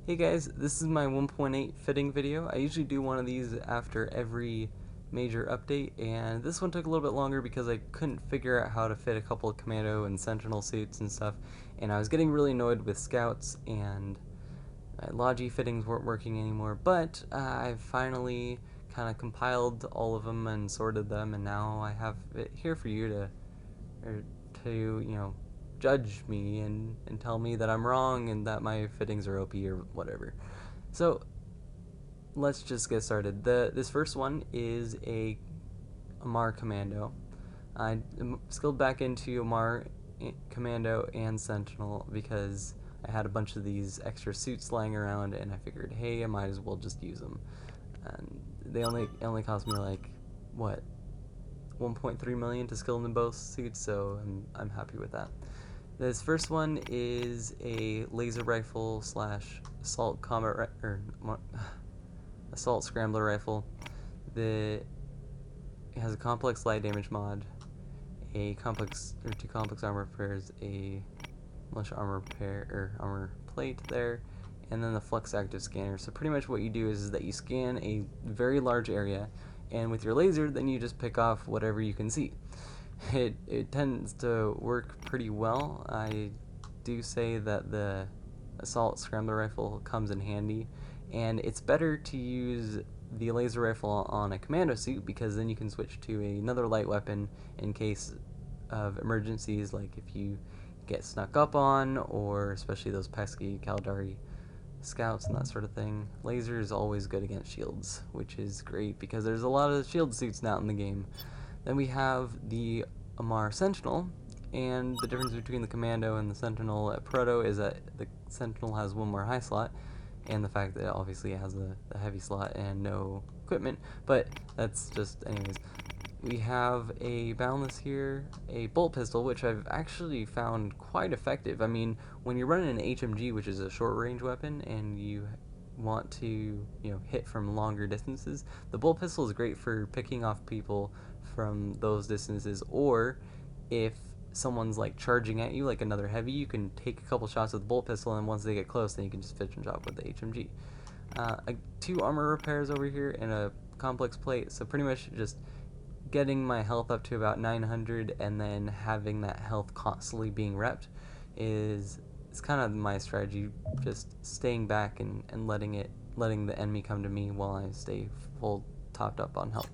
Hey guys, this is my 1.8 fitting video. I usually do one of these after every major update, and this one took a little bit longer because I couldn't figure out how to fit a couple of Commando and Sentinel suits and stuff, and I was getting really annoyed with Scouts, and Logi fittings weren't working anymore, but I've finally kind of compiled all of them and sorted them, and now I have it here for you to judge me and tell me that I'm wrong and that my fittings are OP or whatever. So let's just get started. This first one is a Amar Commando. I skilled back into Amar Commando and Sentinel because I had a bunch of these extra suits lying around, and I figured, hey, I might as well just use them. And they only cost me like what 1.3 million to skill in both suits, so I'm happy with that. This first one is a laser rifle slash assault combat assault scrambler rifle. It has a complex light damage mod, two complex armor repairs, a militia armor repair or armor plate there, and then the flux active scanner. So pretty much what you do is that you scan a very large area, and with your laser, then you just pick off whatever you can see. It tends to work pretty well. I do say that the assault scrambler rifle comes in handy, and it's better to use the laser rifle on a commando suit because then you can switch to another light weapon in case of emergencies, like if you get snuck up on, or especially those pesky Caldari scouts and that sort of thing. Laser is always good against shields, which is great because there's a lot of shield suits now in the game. Then we have the Amar Sentinel, and the difference between the Commando and the Sentinel at Proto is that the Sentinel has one more high slot, and the fact that it obviously has the heavy slot and no equipment, but that's just anyways. We have a Boundless here, a bolt pistol, which I've actually found quite effective. I mean, when you're running an HMG, which is a short range weapon, and you want to hit from longer distances, the bolt pistol is great for picking off people from those distances, or if someone's like charging at you like another heavy, you can take a couple shots with the bolt pistol, and once they get close, then you can just finish them off with the HMG. Two armor repairs over here and a complex plate, so pretty much just getting my health up to about 900 and then having that health constantly being repped is kind of my strategy, just staying back and letting the enemy come to me while I stay full topped up on health.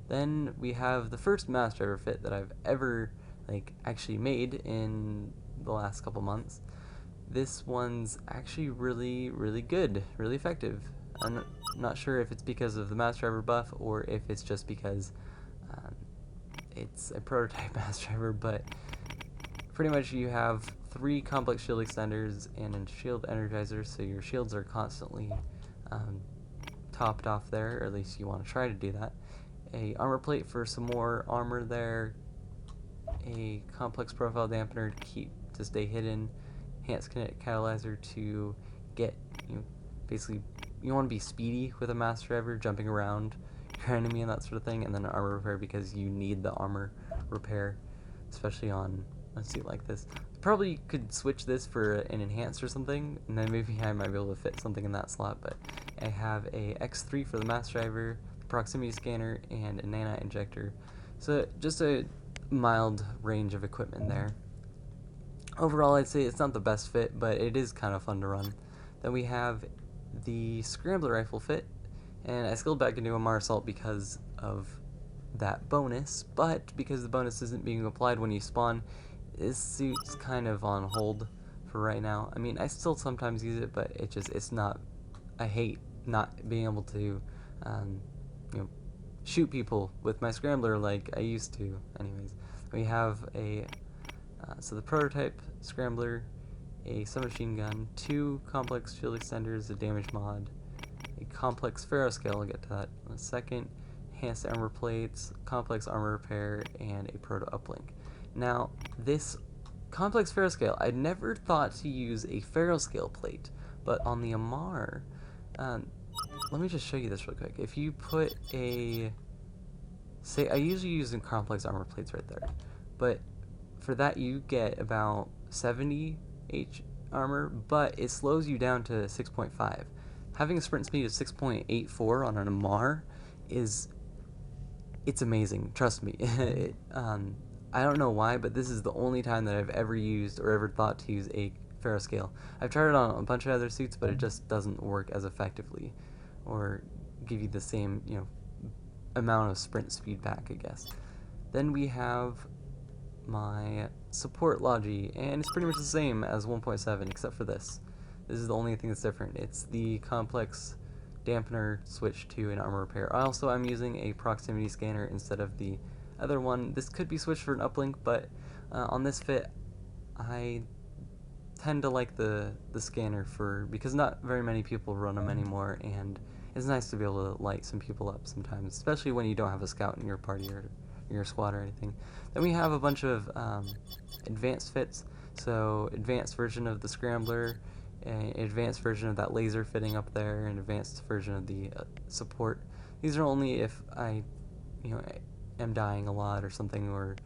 Then we have the first mass driver fit that I've ever actually made in the last couple months. This one's actually really good, really effective. I'm not sure if it's because of the mass driver buff or if it's just because it's a prototype mass driver, but pretty much you have 3 complex shield extenders and a shield energizer, so your shields are constantly topped off there, or at least you want to try to do that. A armor plate for some more armor there, a complex profile dampener to stay hidden, enhanced kinetic catalyzer to get basically you want to be speedy with a mass driver, jumping around your enemy and that sort of thing, and then an armor repair because you need the armor repair, especially on a suit like this. Probably could switch this for an enhanced or something, and then maybe I might be able to fit something in that slot, but I have a X3 for the mass driver, proximity scanner, and a nanite injector, so just a mild range of equipment there. Overall, I'd say it's not the best fit, but it is kind of fun to run. Then we have the scrambler rifle fit, and I skilled back into Amar Assault because of that bonus, but because the bonus isn't being applied when you spawn, this suit's kind of on hold for right now. I mean, I still sometimes use it, but it's not. I hate not being able to shoot people with my scrambler like I used to. Anyways, we have so the prototype scrambler, a submachine gun, 2 complex shield extenders, a damage mod, a complex ferroscale, I'll get to that in a second, enhanced armor plates, complex armor repair, and a proto uplink. Now, this complex ferroscale, I never thought to use a ferroscale plate, but on the Amar, let me just show you this real quick. If you put I usually use in complex armor plates right there, but for that you get about 70 armor, but it slows you down to 6.5. Having a sprint speed of 6.84 on an Amar it's amazing. Trust me. I don't know why, but this is the only time that I've ever used or ever thought to use a ferroscale. I've tried it on a bunch of other suits, but it just doesn't work as effectively, or give you the same, amount of sprint speed back, I guess. Then we have my support logi, and it's pretty much the same as 1.7 except for this. This is the only thing that's different. It's the complex dampener switch to an armor repair. Also, I'm using a proximity scanner instead of the other one. This could be switched for an uplink, but on this fit, I tend to like the scanner because not very many people run them anymore, and it's nice to be able to light some people up sometimes, especially when you don't have a scout in your party or your squad or anything. Then we have a bunch of advanced fits, so advanced version of the scrambler, an advanced version of that laser fitting up there, an advanced version of the support. These are only if I, am dying a lot or something, or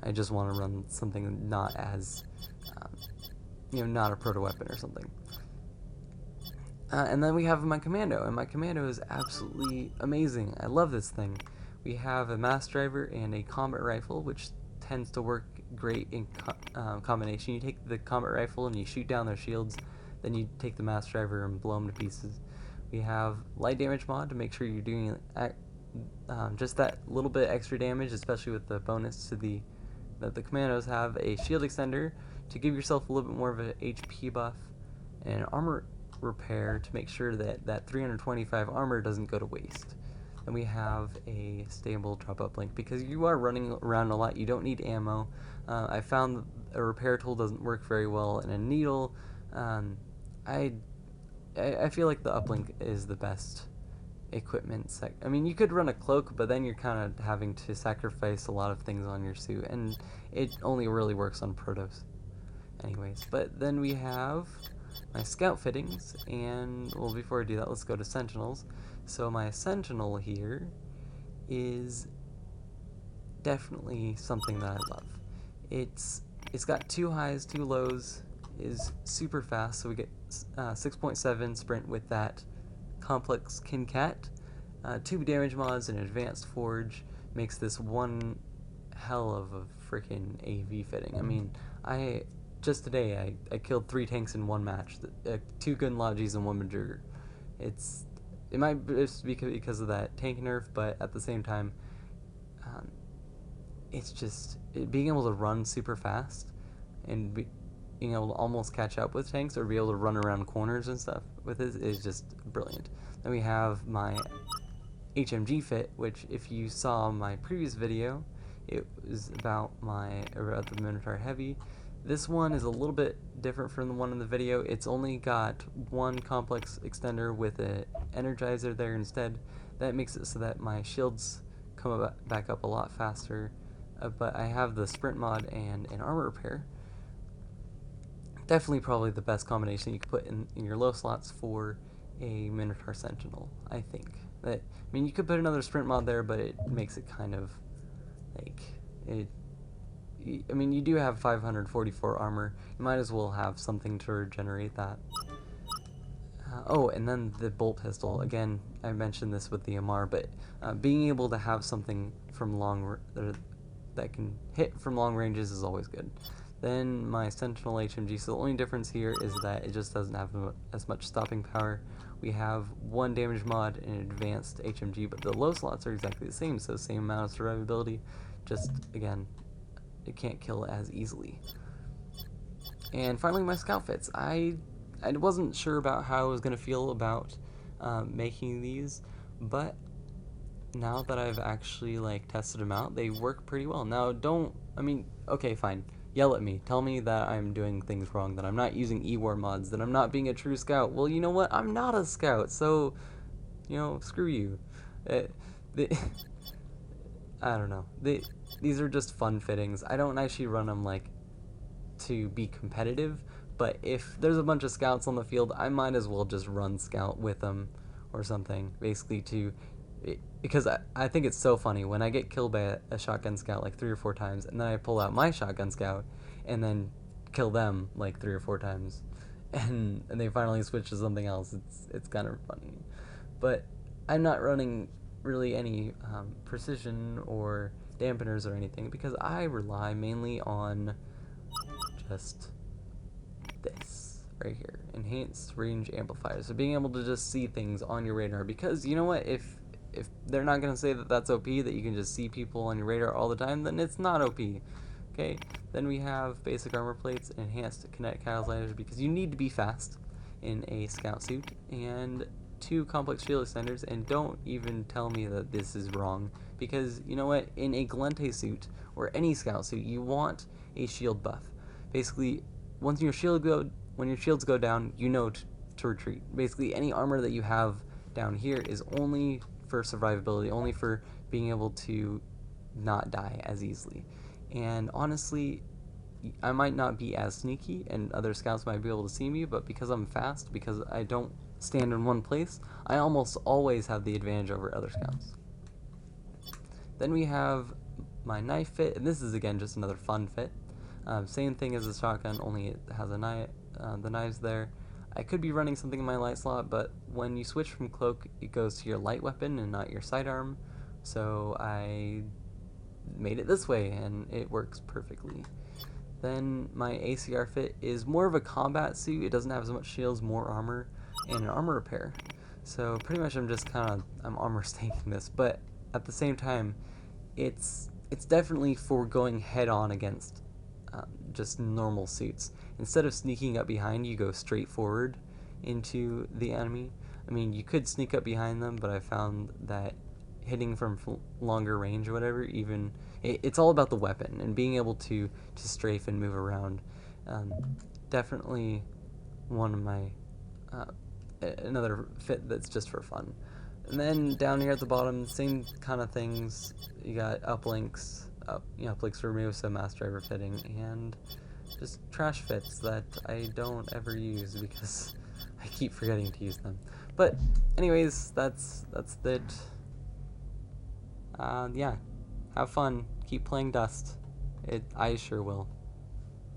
I just want to run something not as, not a proto weapon or something. And then we have my Commando, and my Commando is absolutely amazing. I love this thing. We have a mass driver and a combat rifle, which tends to work great in combination. You take the combat rifle and you shoot down their shields, then you take the mass driver and blow them to pieces. We have light damage mod to make sure you're doing just that little bit extra damage, especially with the bonus to that the commandos have. A shield extender to give yourself a little bit more of an HP buff, and an armor repair to make sure that 325 armor doesn't go to waste. Then we have a stable drop-up link because you are running around a lot. You don't need ammo. I found a repair tool doesn't work very well, and a needle. I feel like the uplink is the best equipment. I mean, you could run a cloak, but then you're kind of having to sacrifice a lot of things on your suit, and it only really works on protos. Anyways, but then we have my scout fittings, and well, before I do that, let's go to sentinels. So my sentinel here is definitely something that I love. It's got 2 highs, 2 lows, is super fast, so we get 6.7 sprint with that complex Kincat. 2 damage mods and advanced forge makes this one hell of a freaking AV fitting. I mean, just today I killed 3 tanks in one match, 2 gun logis and 1 Major. It might just be because of that tank nerf, but at the same time, it's just being able to run super fast and being able to almost catch up with tanks or be able to run around corners and stuff with it is just brilliant. Then we have my HMG fit, which if you saw my previous video, it was about the Minotaur Heavy. This one is a little bit different from the one in the video. It's only got 1 complex extender with an energizer there instead. That makes it so that my shields come back up a lot faster. But I have the sprint mod and an armor repair. Definitely probably the best combination you could put in your low slots for a Minotaur Sentinel, I think. You could put another sprint mod there, but it makes it kind of like you do have 544 armor. You might as well have something to regenerate that. Oh, and then the bolt pistol. Again, I mentioned this with the MR, but being able to have something from that can hit from long ranges is always good. Then my Sentinel HMG. So the only difference here is that it just doesn't have as much stopping power. We have 1 damage mod and an advanced HMG, but the low slots are exactly the same, so same amount of survivability. Just again, it can't kill as easily. And finally, my scout fits. I wasn't sure about how I was going to feel about making these, but now that I've actually tested them out, they work pretty well. Now, okay, fine. Yell at me. Tell me that I'm doing things wrong, that I'm not using E-War mods, that I'm not being a true scout. Well, you know what? I'm not a scout, so, screw you. I don't know. These are just fun fittings. I don't actually run them to be competitive, but if there's a bunch of scouts on the field, I might as well just run scout with them or something, basically because I think it's so funny when I get killed by a shotgun scout 3 or 4 times, and then I pull out my shotgun scout and then kill them 3 or 4 times. and they finally switch to something else. It's kind of funny, but I'm not running really any precision or dampeners or anything because I rely mainly on just this right here, enhanced range amplifier. So being able to just see things on your radar, because you know what, if they're not going to say that that's OP, that you can just see people on your radar all the time, then it's not OP. Okay, then we have basic armor plates and enhanced kinetic catalyzers, because you need to be fast in a scout suit, and 2 complex shield extenders. And don't even tell me that this is wrong, because you know what, in a Galente suit or any scout suit, you want a shield buff. Basically, once your when your shields go down, you know to retreat. Basically, any armor that you have down here is only for survivability, only for being able to not die as easily. And honestly, I might not be as sneaky, and other scouts might be able to see me, but because I'm fast, because I don't stand in one place, I almost always have the advantage over other scouts. Then we have my knife fit, and this is again just another fun fit. Same thing as the shotgun, only it has a knife, the knives there. I could be running something in my light slot, but when you switch from cloak, it goes to your light weapon and not your sidearm. So I made it this way, and it works perfectly. Then my ACR fit is more of a combat suit. It doesn't have as much shields, more armor, and an armor repair. So pretty much I'm armor staking this, but at the same time, it's definitely for going head on against just normal suits. Instead of sneaking up behind, you go straight forward into the enemy. I mean, you could sneak up behind them, but I found that hitting from longer range or whatever, it's all about the weapon and being able to strafe and move around. Definitely one of my another fit that's just for fun. And then down here at the bottom, same kind of things. You got uplinks, uplinks for Musa, mass driver fitting, and just trash fits that I don't ever use because I keep forgetting to use them. But anyways, that's it. Yeah, have fun. Keep playing Dust. I sure will.